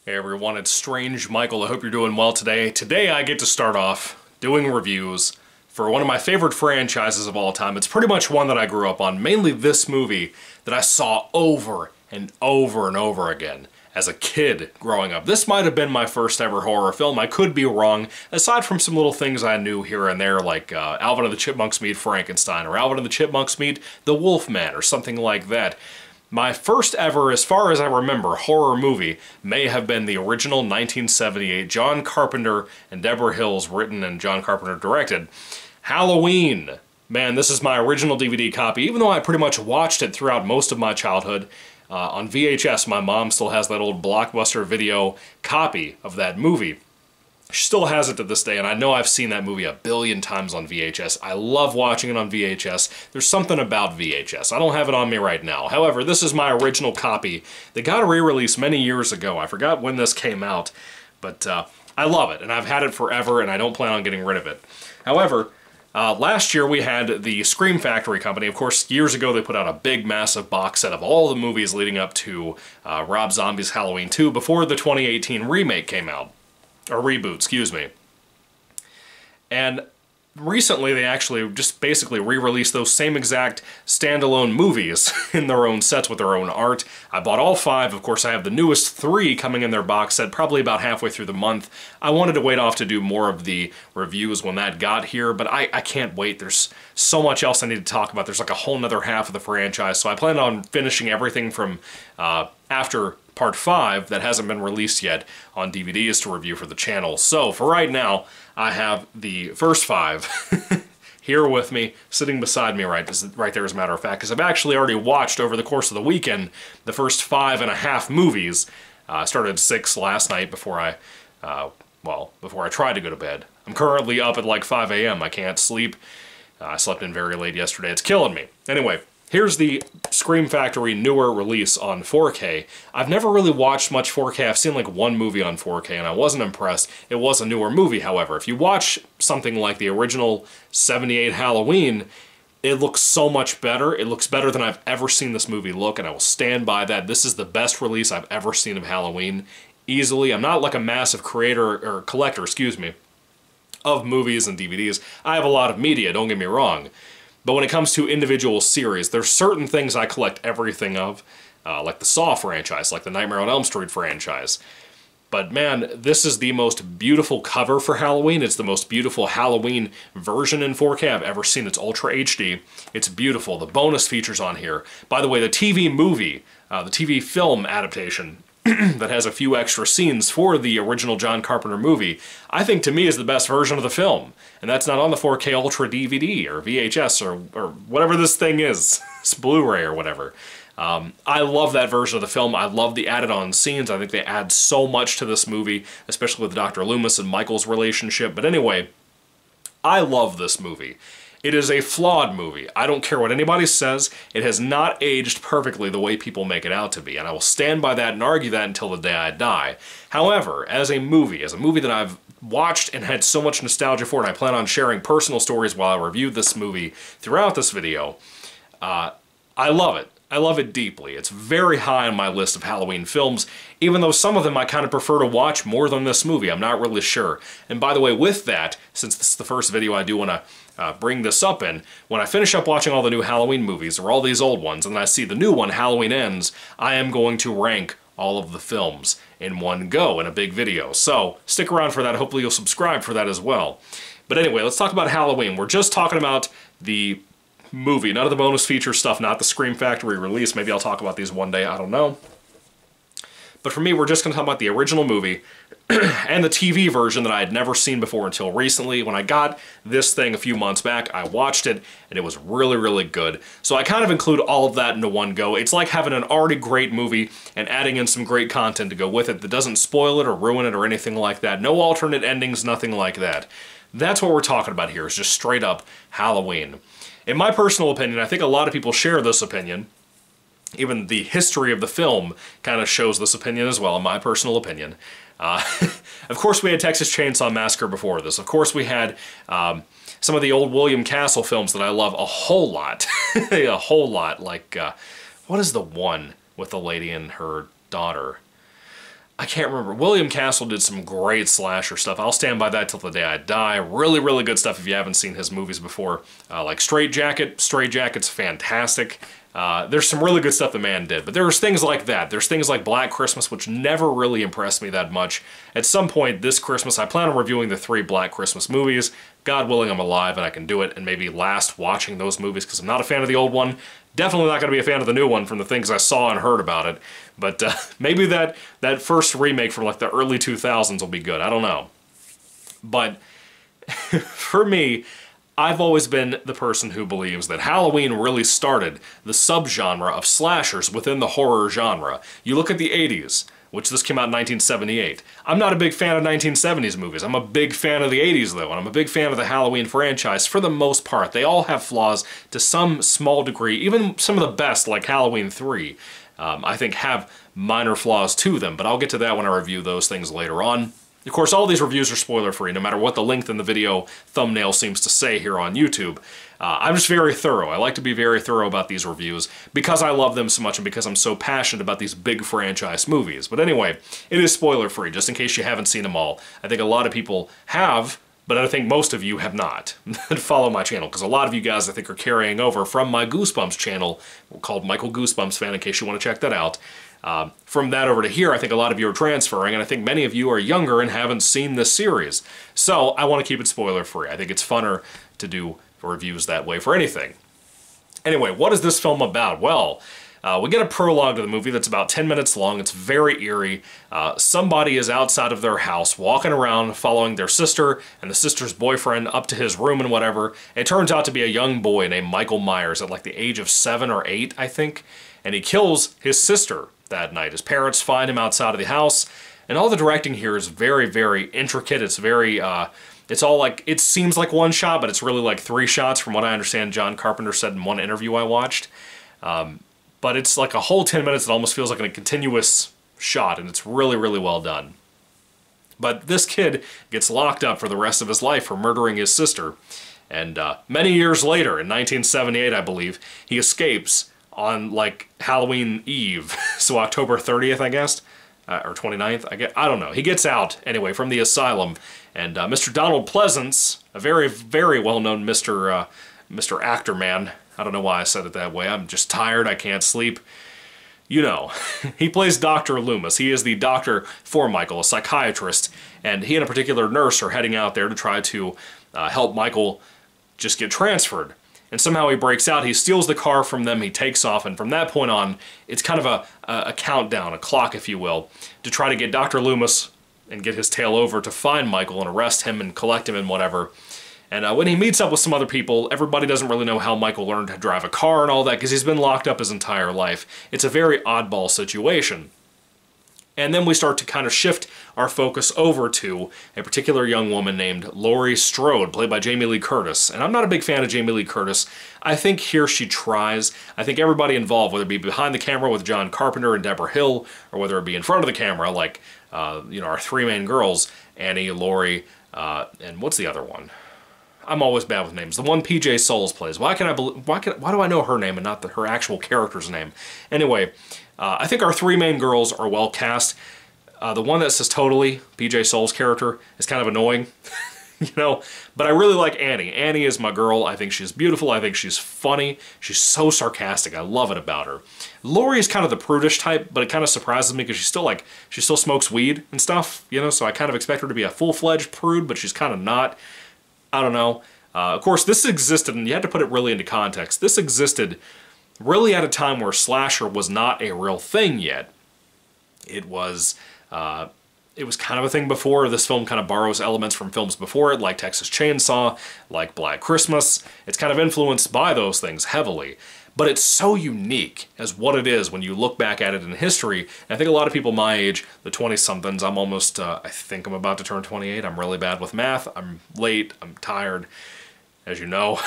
Hey everyone, it's Strange Michael. I hope you're doing well today. Today I get to start off doing reviews for one of my favorite franchises of all time. It's pretty much one that I grew up on, mainly this movie that I saw over and over and over again as a kid growing up. This might have been my first ever horror film. I could be wrong, aside from some little things I knew here and there, like Alvin and the Chipmunks Meet Frankenstein, or Alvin and the Chipmunks Meet the Wolfman, or something like that. My first ever, as far as I remember, horror movie may have been the original 1978 John Carpenter and Deborah Hill's written and John Carpenter directed Halloween. Man, this is my original DVD copy, even though I pretty much watched it throughout most of my childhood. On VHS, my mom still has that old Blockbuster Video copy of that movie. She still has it to this day, and I know I've seen that movie a billion times on VHS. I love watching it on VHS. There's something about VHS. I don't have it on me right now. However, this is my original copy that got a re-release many years ago. I forgot when this came out, but I love it, and I've had it forever, and I don't plan on getting rid of it. However, last year we had the Scream Factory company. Of course, years ago they put out a big, massive box set of all the movies leading up to Rob Zombie's Halloween 2 before the 2018 remake came out. Or reboot, excuse me. And recently they actually just basically re-released those same exact standalone movies in their own sets with their own art. I bought all 5. Of course, I have the newest 3 coming in their box set probably about halfway through the month. I wanted to wait off to do more of the reviews when that got here, but I can't wait. There's so much else I need to talk about. There's like a whole nother half of the franchise, so I plan on finishing everything from after Part 5 that hasn't been released yet on DVDs to review for the channel. So, for right now, I have the first 5 here with me, sitting beside me right there as a matter of fact, because I've actually already watched over the course of the weekend the first 5.5 movies. I started 6 last night before I tried to go to bed. I'm currently up at like 5 a.m. I can't sleep. I slept in very late yesterday. It's killing me. Anyway, here's the Scream Factory newer release on 4K. I've never really watched much 4K. I've seen like one movie on 4K and I wasn't impressed. It was a newer movie, however. If you watch something like the original 78 Halloween, it looks so much better. It looks better than I've ever seen this movie look, and I will stand by that. This is the best release I've ever seen of Halloween, easily. I'm not like a massive creator, or collector, excuse me, of movies and DVDs. I have a lot of media, don't get me wrong. But when it comes to individual series, there's certain things I collect everything of, like the Saw franchise, like the Nightmare on Elm Street franchise. But man, this is the most beautiful cover for Halloween. It's the most beautiful Halloween version in 4K I've ever seen. It's Ultra HD. It's beautiful. The bonus features on here. By the way, the TV movie, the TV film adaptation, that has a few extra scenes for the original John Carpenter movie, I think to me is the best version of the film. And that's not on the 4K Ultra DVD or VHS or whatever this thing is. It's Blu-ray or whatever. I love that version of the film. I love the added-on scenes. I think they add so much to this movie, especially with Dr. Loomis and Michael's relationship. But anyway, I love this movie. It is a flawed movie. I don't care what anybody says. It has not aged perfectly the way people make it out to be, and I will stand by that and argue that until the day I die. However, as a movie that I've watched and had so much nostalgia for, and I plan on sharing personal stories while I review this movie throughout this video, I love it. I love it deeply. It's very high on my list of Halloween films, even though some of them I kind of prefer to watch more than this movie. I'm not really sure. And by the way, with that, since this is the first video I do want to bring this up in, when I finish up watching all the new Halloween movies, or all these old ones, and then I see the new one, Halloween Ends, I am going to rank all of the films in one go in a big video. So, stick around for that. Hopefully you'll subscribe for that as well. But anyway, let's talk about Halloween. We're just talking about the movie, none of the bonus feature stuff, not the Scream Factory release. Maybe I'll talk about these one day, I don't know. But for me, we're just going to talk about the original movie and the TV version that I had never seen before until recently. When I got this thing a few months back, I watched it, and it was really, really good. So I kind of include all of that into one go. It's like having an already great movie and adding in some great content to go with it that doesn't spoil it or ruin it or anything like that. No alternate endings, nothing like that. That's what we're talking about here, is just straight up Halloween. In my personal opinion, I think a lot of people share this opinion. Even the history of the film kind of shows this opinion as well, in my personal opinion. Of course, we had Texas Chainsaw Massacre before this. Of course, we had some of the old William Castle films that I love a whole lot. A whole lot. Like, what is the one with the lady and her daughter? I can't remember. William Castle did some great slasher stuff. I'll stand by that till the day I die. Really, really good stuff if you haven't seen his movies before. Like Straight Jacket. Straight Jacket's fantastic. There's some really good stuff the man did, but there's things like that. There's things like Black Christmas, which never really impressed me that much. At some point this Christmas, I plan on reviewing the 3 Black Christmas movies. God willing, I'm alive and I can do it, and maybe last watching those movies, because I'm not a fan of the old one. Definitely not going to be a fan of the new one from the things I saw and heard about it. But maybe that first remake from like the early 2000s will be good. I don't know. But for me, I've always been the person who believes that Halloween really started the subgenre of slashers within the horror genre. You look at the 80s, which this came out in 1978. I'm not a big fan of 1970s movies. I'm a big fan of the 80s, though, and I'm a big fan of the Halloween franchise for the most part. They all have flaws to some small degree. Even some of the best, like Halloween 3, I think have minor flaws to them, but I'll get to that when I review those things later on. Of course, all these reviews are spoiler-free, no matter what the length in the video thumbnail seems to say here on YouTube. I'm just very thorough. I like to be very thorough about these reviews because I love them so much and because I'm so passionate about these big franchise movies. But anyway, it is spoiler-free, just in case you haven't seen them all. I think a lot of people have, but I think most of you have not follow my channel, because a lot of you guys, I think, are carrying over from my Goosebumps channel, called Michael Goosebumps Fan, in case you want to check that out. From that over to here, I think a lot of you are transferring, and I think many of you are younger and haven't seen this series. So I want to keep it spoiler-free. I think it's funner to do reviews that way for anything. Anyway, what is this film about? Well, we get a prologue to the movie that's about 10 minutes long. It's very eerie. Somebody is outside of their house walking around following their sister and the sister's boyfriend up to his room and whatever. It turns out to be a young boy named Michael Myers at like the age of 7 or 8, I think. And he kills his sister that night. His parents find him outside of the house. And all the directing here is very, very intricate. It's very... it's all like, it seems like one shot, but it's really like 3 shots from what I understand John Carpenter said in one interview I watched. But it's like a whole 10 minutes that almost feels like a continuous shot, and it's really, really well done. But this kid gets locked up for the rest of his life for murdering his sister. And many years later, in 1978, I believe, he escapes on like Halloween Eve, so October 30th, I guess. Or 29th, I don't know. He gets out, anyway, from the asylum, and Mr. Donald Pleasance, a very, very well-known Mr. Actor Man, I don't know why I said it that way, I'm just tired, I can't sleep, you know. He plays Dr. Loomis. He is the doctor for Michael, a psychiatrist, and he and a particular nurse are heading out there to try to help Michael just get transferred. And somehow he breaks out, he steals the car from them, he takes off, and from that point on, it's kind of a countdown, a clock, if you will, to try to get Dr. Loomis and get his tail over to find Michael and arrest him and collect him and whatever. And when he meets up with some other people, everybody doesn't really know how Michael learned to drive a car and all that, because he's been locked up his entire life. It's a very oddball situation. And then we start to kind of shift our focus over to a particular young woman named Laurie Strode, played by Jamie Lee Curtis. And I'm not a big fan of Jamie Lee Curtis. I think here she tries. I think everybody involved, whether it be behind the camera with John Carpenter and Deborah Hill, or whether it be in front of the camera, like you know, our 3 main girls, Annie, Laurie, and what's the other one? I'm always bad with names. The one PJ Souls plays. Why do I know her name and not her actual character's name? Anyway, I think our 3 main girls are well cast. The one that says totally, PJ Souls' character, is kind of annoying, you know, but I really like Annie. Annie is my girl. I think she's beautiful. I think she's funny. She's so sarcastic. I love it about her. Laurie is kind of the prudish type, but it kind of surprises me because she still smokes weed and stuff, you know, so I kind of expect her to be a full-fledged prude, but she's kind of not. I don't know. Of course, this existed, and you had to put it really into context. This existed really at a time where slasher was not a real thing yet. It was kind of a thing before. This film kind of borrows elements from films before it, like Texas Chainsaw, like Black Christmas. It's kind of influenced by those things heavily. But it's so unique as what it is when you look back at it in history. And I think a lot of people my age, the 20-somethings, I'm almost, I think I'm about to turn 28. I'm really bad with math. I'm late. I'm tired, as you know.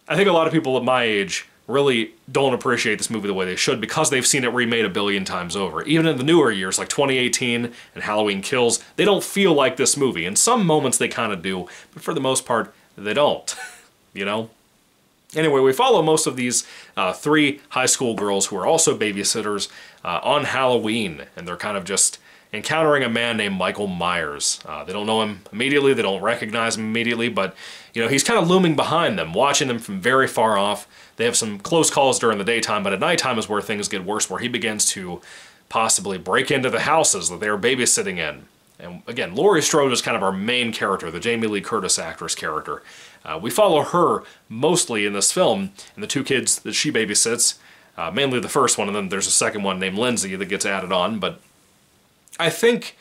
I think a lot of people at my age really don't appreciate this movie the way they should because they've seen it remade a billion times over. Even in the newer years, like 2018 and Halloween Kills, they don't feel like this movie. In some moments they kind of do, but for the most part, they don't, you know? Anyway, we follow most of these 3 high school girls who are also babysitters on Halloween, and they're kind of just encountering a man named Michael Myers. They don't know him immediately, they don't recognize him immediately, but you know, he's kind of looming behind them, watching them from very far off. They have some close calls during the daytime, but at nighttime is where things get worse, where he begins to possibly break into the houses that they're babysitting in. And again, Laurie Strode is kind of our main character, the Jamie Lee Curtis actress character. We follow her mostly in this film, and the 2 kids that she babysits, mainly the first one, and then there's a second one named Lindsay that gets added on, but I think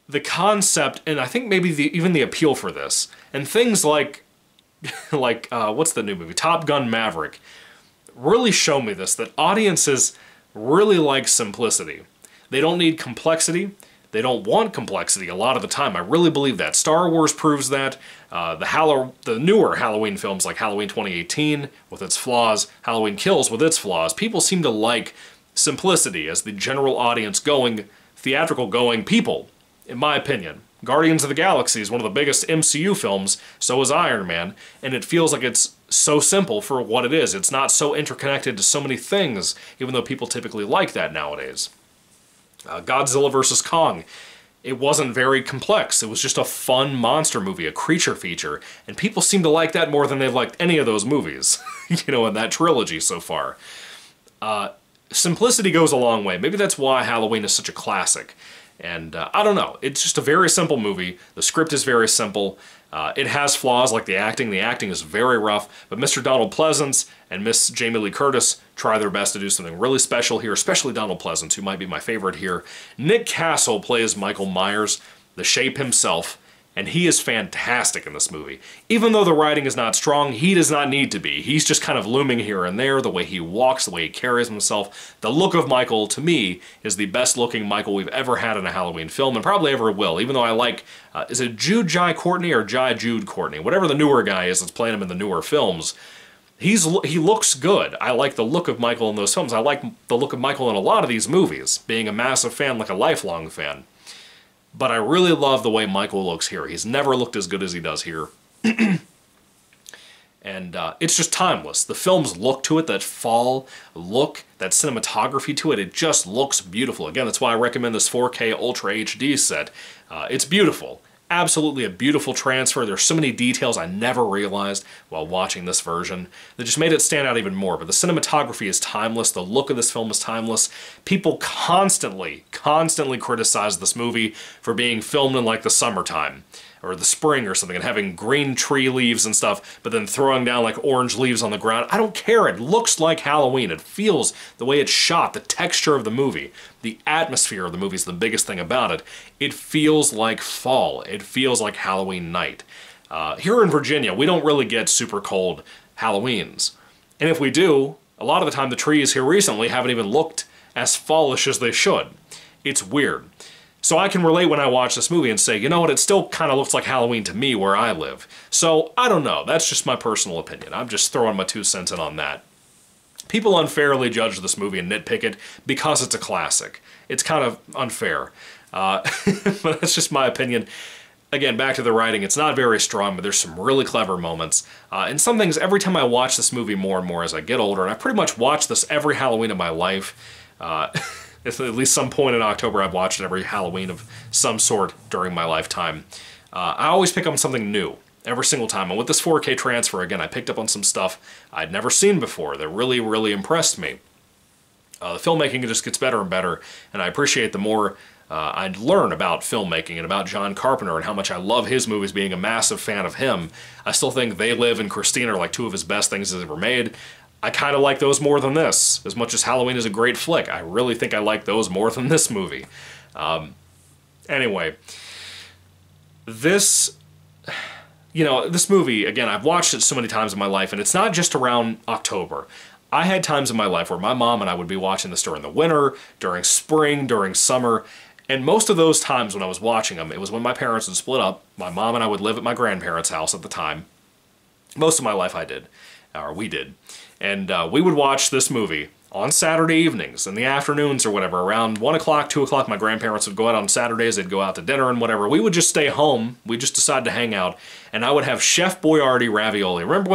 the concept, and I think maybe even the appeal for this, and things like, what's the new movie, Top Gun Maverick, really show me this, that audiences really like simplicity. They don't need complexity. They don't want complexity a lot of the time. I really believe that. Star Wars proves that. The newer Halloween films like Halloween 2018 with its flaws, Halloween Kills with its flaws, people seem to like simplicity as the general audience going, theatrical going people, in my opinion. Guardians of the Galaxy is one of the biggest MCU films, so is Iron Man, and it feels like it's so simple for what it is. It's not so interconnected to so many things, even though people typically like that nowadays. Godzilla vs. Kong, it wasn't very complex. It was just a fun monster movie, a creature feature, and people seem to like that more than they've liked any of those movies, you know, in that trilogy so far. Simplicity goes a long way. Maybe that's why Halloween is such a classic. And I don't know, it's just a very simple movie. The script is very simple. It has flaws like the acting. The acting is very rough, but Mr. Donald Pleasance and Miss Jamie Lee Curtis try their best to do something really special here, especially Donald Pleasance, who might be my favorite here. Nick Castle plays Michael Myers, the Shape himself, and he is fantastic in this movie. Even though the writing is not strong, he does not need to be. He's just kind of looming here and there, the way he walks, the way he carries himself. The look of Michael, to me, is the best looking Michael we've ever had in a Halloween film, and probably ever will, even though I like, is it Jude Jai Courtney or Jai Jude Courtney? Whatever the newer guy is that's playing him in the newer films, he looks good. I like the look of Michael in those films. I like the look of Michael in a lot of these movies, being a massive fan, like a lifelong fan. But I really love the way Michael looks here. He's never looked as good as he does here. And it's just timeless. The film's look to it, that fall look, that cinematography to it, it just looks beautiful. Again, that's why I recommend this 4K Ultra HD set. It's beautiful. Absolutely a beautiful transfer. There's so many details I never realized while watching this version that just made it stand out even more. But the cinematography is timeless. The look of this film is timeless. People constantly criticize this movie for being filmed in like the summertime or the spring or something and having green tree leaves and stuff, but then throwing down like orange leaves on the ground. I don't care. It looks like Halloween. It feels the way it's shot, the texture of the movie, the atmosphere of the movie is the biggest thing about it. It feels like fall. It feels like Halloween night. Here in Virginia, we don't really get super cold Halloweens. And if we do, a lot of the time the trees here recently haven't even looked as fallish as they should. It's weird. So I can relate when I watch this movie and say, you know what, it still kind of looks like Halloween to me where I live. So, I don't know. That's just my personal opinion. I'm just throwing my 2 cents in on that. People unfairly judge this movie and nitpick it because it's a classic. It's kind of unfair. But that's just my opinion. Again, back to the writing, it's not very strong, but there's some really clever moments. And some things, every time I watch this movie more and more as I get older, and I pretty much watch this every Halloween of my life, at least some point in October I've watched every Halloween of some sort during my lifetime. I always pick up on something new every single time. And with this 4K transfer, again, I picked up on some stuff I'd never seen before that really impressed me. The filmmaking just gets better and better, and I appreciate the more I learn about filmmaking and about John Carpenter and how much I love his movies, being a massive fan of him. I still think They Live and Christine are like 2 of his best things he's ever made. I kind of like those more than this. As much as Halloween is a great flick, I really think I like those more than this movie. Anyway, this movie, again, I've watched it so many times in my life, and it's not just around October. I had times in my life where my mom and I would be watching this during the winter, during spring, during summer, and most of those times when I was watching them, it was when my parents would split up. My mom and I would live at my grandparents' house at the time. Most of my life I did, or we did. And we would watch this movie on Saturday evenings, in the afternoons or whatever, around 1 o'clock, 2 o'clock, my grandparents would go out on Saturdays, they'd go out to dinner and whatever. We would just stay home, we just decided to hang out, and I would have Chef Boyardee ravioli. Remember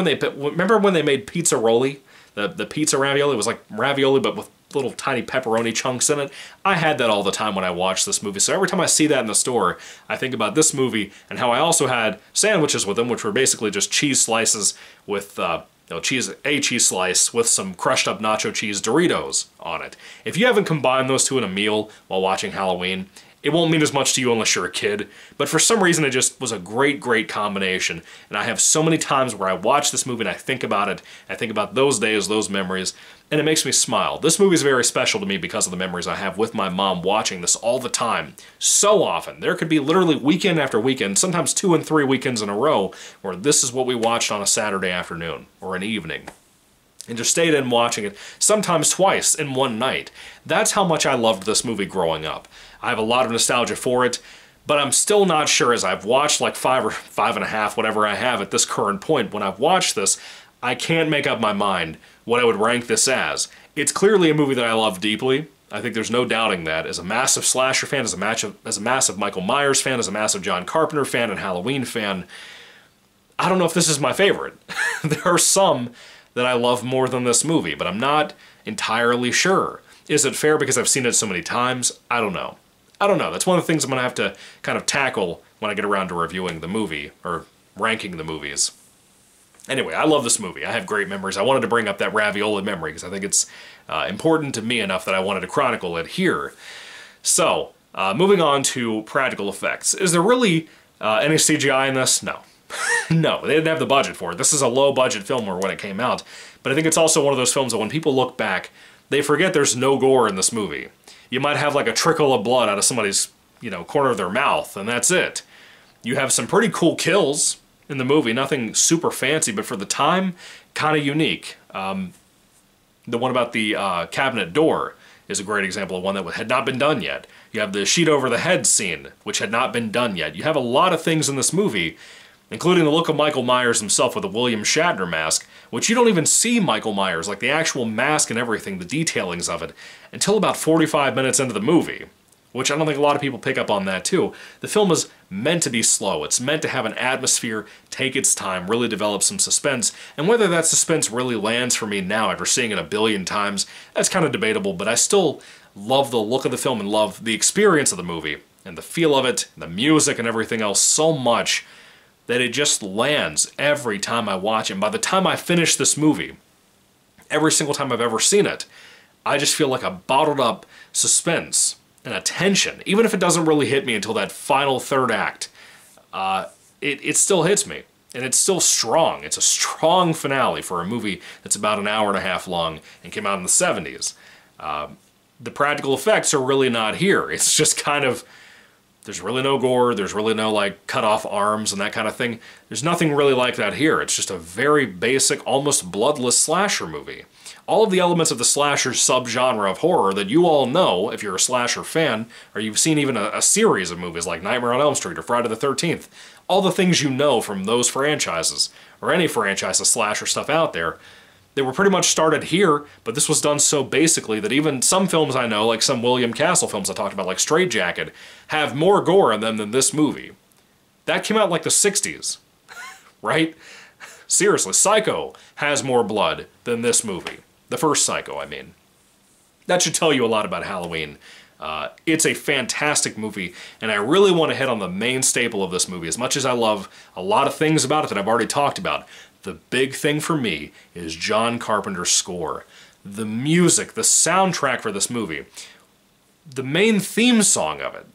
when they made pizza rolli? The pizza ravioli? It was like ravioli but with little tiny pepperoni chunks in it. I had that all the time when I watched this movie, so every time I see that in the store, I think about this movie and how I also had sandwiches with them, which were basically just cheese slices with a cheese slice with some crushed up nacho cheese Doritos on it. If you haven't combined those two in a meal while watching Halloween, it won't mean as much to you unless you're a kid, but for some reason it just was a great, great combination, and I have so many times where I watch this movie and I think about it, I think about those days, those memories, and it makes me smile. This movie is very special to me because of the memories I have with my mom watching this all the time, so often. There could be literally weekend after weekend, sometimes 2 and 3 weekends in a row, where this is what we watched on a Saturday afternoon, or an evening. And just stayed in watching it, sometimes twice in one night. That's how much I loved this movie growing up. I have a lot of nostalgia for it, but I'm still not sure, as I've watched like 5 or 5.5, whatever I have at this current point. When I've watched this, I can't make up my mind what I would rank this as. It's clearly a movie that I love deeply. I think there's no doubting that. As a massive slasher fan, as a massive Michael Myers fan, as a massive John Carpenter fan and Halloween fan, I don't know if this is my favorite. There are some that I love more than this movie, but I'm not entirely sure. Is it fair because I've seen it so many times? I don't know. That's one of the things I'm going to have to kind of tackle when I get around to reviewing the movie, or ranking the movies. Anyway, I love this movie. I have great memories. I wanted to bring up that ravioli memory because I think it's important to me enough that I wanted to chronicle it here. So, moving on to practical effects. Is there really any CGI in this? No. No, they didn't have the budget for it. This is a low-budget film when it came out, but I think it's also one of those films that when people look back, they forget there's no gore in this movie. You might have like a trickle of blood out of somebody's, corner of their mouth, and that's it. You have some pretty cool kills in the movie, nothing super fancy, but for the time, kind of unique. The one about the cabinet door is a great example of one that had not been done yet. You have the sheet over the head scene, which had not been done yet. You have a lot of things in this movie, including the look of Michael Myers himself with a William Shatner mask, which you don't even see Michael Myers, like the actual mask and everything, the detailings of it, until about 45 minutes into the movie, which I don't think a lot of people pick up on that too. The film is meant to be slow. It's meant to have an atmosphere, take its time, really develop some suspense, and whether that suspense really lands for me now after seeing it a billion times, that's kind of debatable, but I still love the look of the film and love the experience of the movie, and the feel of it, the music and everything else so much that it just lands every time I watch it. And by the time I finish this movie, every single time I've ever seen it, I just feel like a bottled up suspense and a tension. Even if it doesn't really hit me until that final third act, it still hits me. And it's still strong. It's a strong finale for a movie that's about an hour and a half long and came out in the 70s. The practical effects are really not here. It's just kind of, there's really no gore, there's really no like cut off arms and that kind of thing. There's nothing really like that here. It's just a very basic, almost bloodless slasher movie. All of the elements of the slasher subgenre of horror that you all know if you're a slasher fan, or you've seen even a series of movies like Nightmare on Elm Street or Friday the 13th, all the things you know from those franchises, or any franchise of slasher stuff out there, they were pretty much started here, but this was done so basically that even some films I know, like some William Castle films I talked about, like Straight Jacket, have more gore in them than this movie. That came out like the 60s, right? Seriously, Psycho has more blood than this movie. The first Psycho, I mean. That should tell you a lot about Halloween. It's a fantastic movie, and I really want to hit on the main staple of this movie. As much as I love a lot of things about it that I've already talked about, the big thing for me is John Carpenter's score. The music, the soundtrack for this movie, the main theme song of it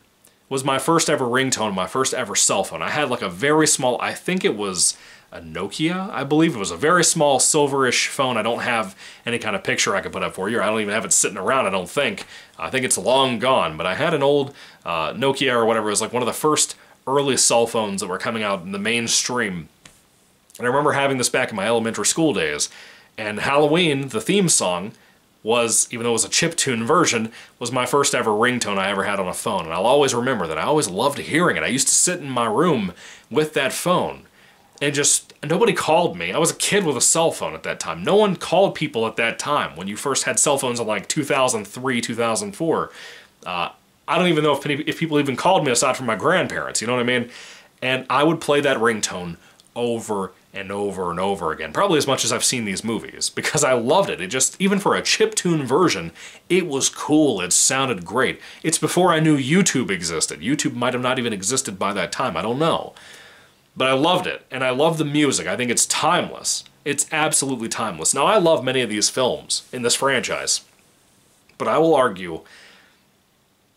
was my first ever ringtone, my first ever cell phone. I had like a very small, I think it was a Nokia, I believe. It was a very small silverish phone. I don't have any kind of picture I could put up for you. I don't even have it sitting around, I don't think. I think it's long gone, but I had an old Nokia or whatever. It was like one of the first early cell phones that were coming out in the mainstream. And I remember having this back in my elementary school days. And Halloween, the theme song, was, even though it was a chiptune version, was my first ever ringtone I ever had on a phone. And I'll always remember that. I always loved hearing it. I used to sit in my room with that phone. And just, nobody called me. I was a kid with a cell phone at that time. No one called people at that time when you first had cell phones in like 2003, 2004. I don't even know if people even called me aside from my grandparents, you know what I mean? And I would play that ringtone over and over and over again, probably as much as I've seen these movies, because I loved it. It just, even for a chiptune version, it was cool, it sounded great. It's before I knew YouTube existed. YouTube might have not even existed by that time, I don't know. But I loved it, and I love the music. I think it's timeless. It's absolutely timeless. Now, I love many of these films in this franchise, but I will argue,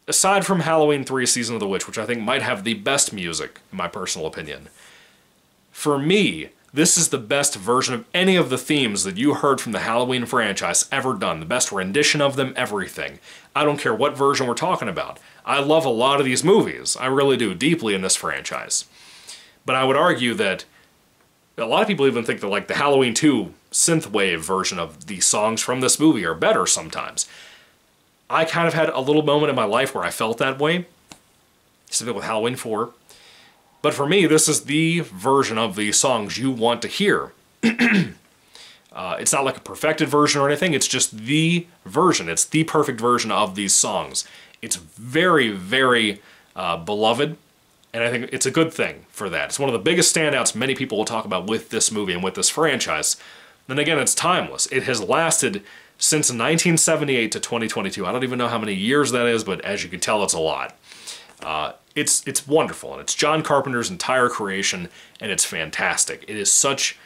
aside from Halloween 3 Season of the Witch, which I think might have the best music, in my personal opinion, for me, this is the best version of any of the themes that you heard from the Halloween franchise ever done. The best rendition of them, everything. I don't care what version we're talking about. I love a lot of these movies. I really do, deeply in this franchise. But I would argue that a lot of people even think that like the Halloween 2 synthwave version of the songs from this movie are better sometimes. I kind of had a little moment in my life where I felt that way. Something with Halloween 4. But for me, this is the version of the songs you want to hear. It's not like a perfected version or anything, it's just the version. It's the perfect version of these songs. It's very, very beloved. And I think it's a good thing for that. It's one of the biggest standouts many people will talk about with this movie and with this franchise. Then again, it's timeless. It has lasted since 1978 to 2022. I don't even know how many years that is, but as you can tell, it's a lot. It's wonderful, and it's John Carpenter's entire creation, and it's fantastic. It is such...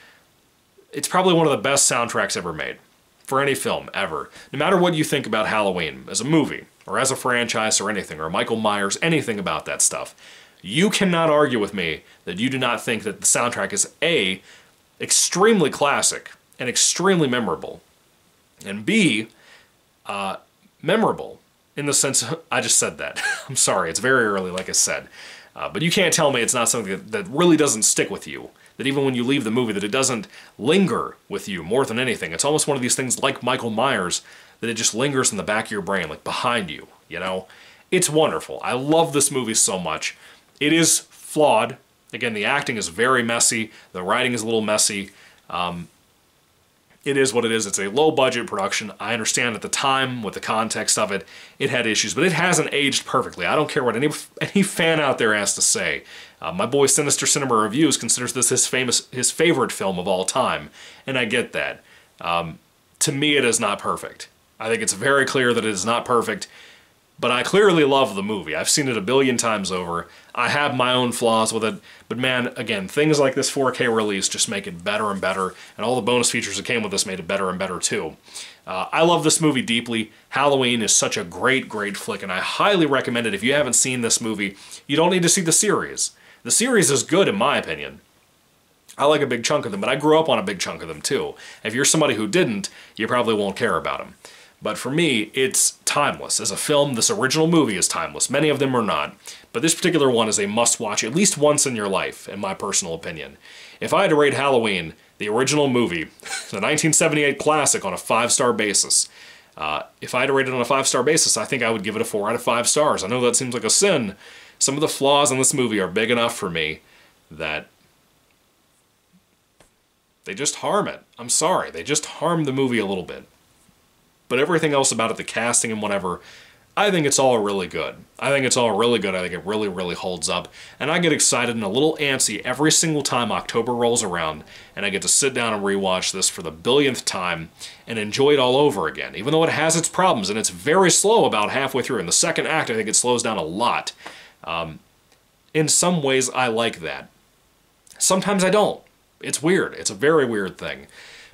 It's probably one of the best soundtracks ever made for any film, ever. No matter what you think about Halloween as a movie, or as a franchise, or anything, or Michael Myers, anything about that stuff, you cannot argue with me that you do not think that the soundtrack is A, extremely classic and extremely memorable, and B, memorable in the sense, I just said that. I'm sorry, it's very early, like I said. But you can't tell me it's not something that really doesn't stick with you, that even when you leave the movie, that it doesn't linger with you more than anything. It's almost one of these things like Michael Myers, that it just lingers in the back of your brain, like behind you, you know? It's wonderful. I love this movie so much. It is flawed. Again, the acting is very messy. The writing is a little messy. It is what it is. It's a low-budget production. I understand at the time, with the context of it, it had issues, but it hasn't aged perfectly. I don't care what any fan out there has to say. My boy Sinister Cinema Reviews considers this his favorite film of all time, and I get that. To me, it is not perfect. I think it's very clear that it is not perfect, but I clearly love the movie. I've seen it a billion times over. I have my own flaws with it, but man, again, things like this 4K release just make it better and better, and all the bonus features that came with this made it better and better too. I love this movie deeply. Halloween is such a great, great flick, and I highly recommend it. If you haven't seen this movie, you don't need to see the series. The series is good in my opinion. I like a big chunk of them, but I grew up on a big chunk of them too. If you're somebody who didn't, you probably won't care about them. But for me, it's timeless. As a film, this original movie is timeless. Many of them are not. But this particular one is a must-watch at least once in your life, in my personal opinion. If I had to rate Halloween, the original movie, the 1978 classic, on a 5-star basis, if I had to rate it on a 5-star basis, I think I would give it a 4 out of 5 stars. I know that seems like a sin. Some of the flaws in this movie are big enough for me that they just harm it. I'm sorry. They just harm the movie a little bit. But everything else about it, the casting and whatever, I think it's all really good. I think it's all really good. I think it really, really holds up. And I get excited and a little antsy every single time October rolls around and I get to sit down and rewatch this for the billionth time and enjoy it all over again. Even though it has its problems and it's very slow about halfway through. In the second act, I think it slows down a lot. In some ways, I like that. Sometimes I don't. It's weird. It's a very weird thing.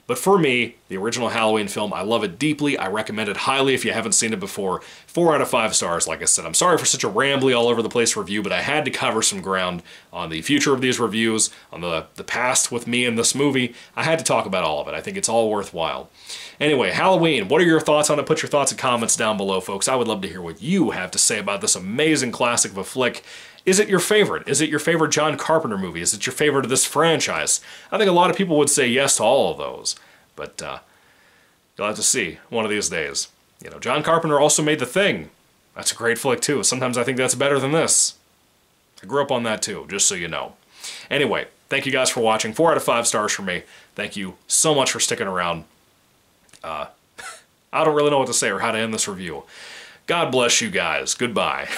But for me, the original Halloween film, I love it deeply. I recommend it highly if you haven't seen it before. 4 out of 5 stars, like I said. I'm sorry for such a rambly, all over the place review, but I had to cover some ground on the future of these reviews, on the past with me in this movie. I had to talk about all of it. I think it's all worthwhile. Anyway, Halloween, what are your thoughts on it? Put your thoughts and comments down below, folks. I would love to hear what you have to say about this amazing classic of a flick. Is it your favorite? Is it your favorite John Carpenter movie? Is it your favorite of this franchise? I think a lot of people would say yes to all of those. But you'll have to see one of these days. You know, John Carpenter also made The Thing. That's a great flick too. Sometimes I think that's better than this. I grew up on that too, just so you know. Anyway, Thank you guys for watching. 4 out of 5 stars for me. Thank you so much for sticking around. I don't really know what to say or how to end this review. God bless you guys. Goodbye.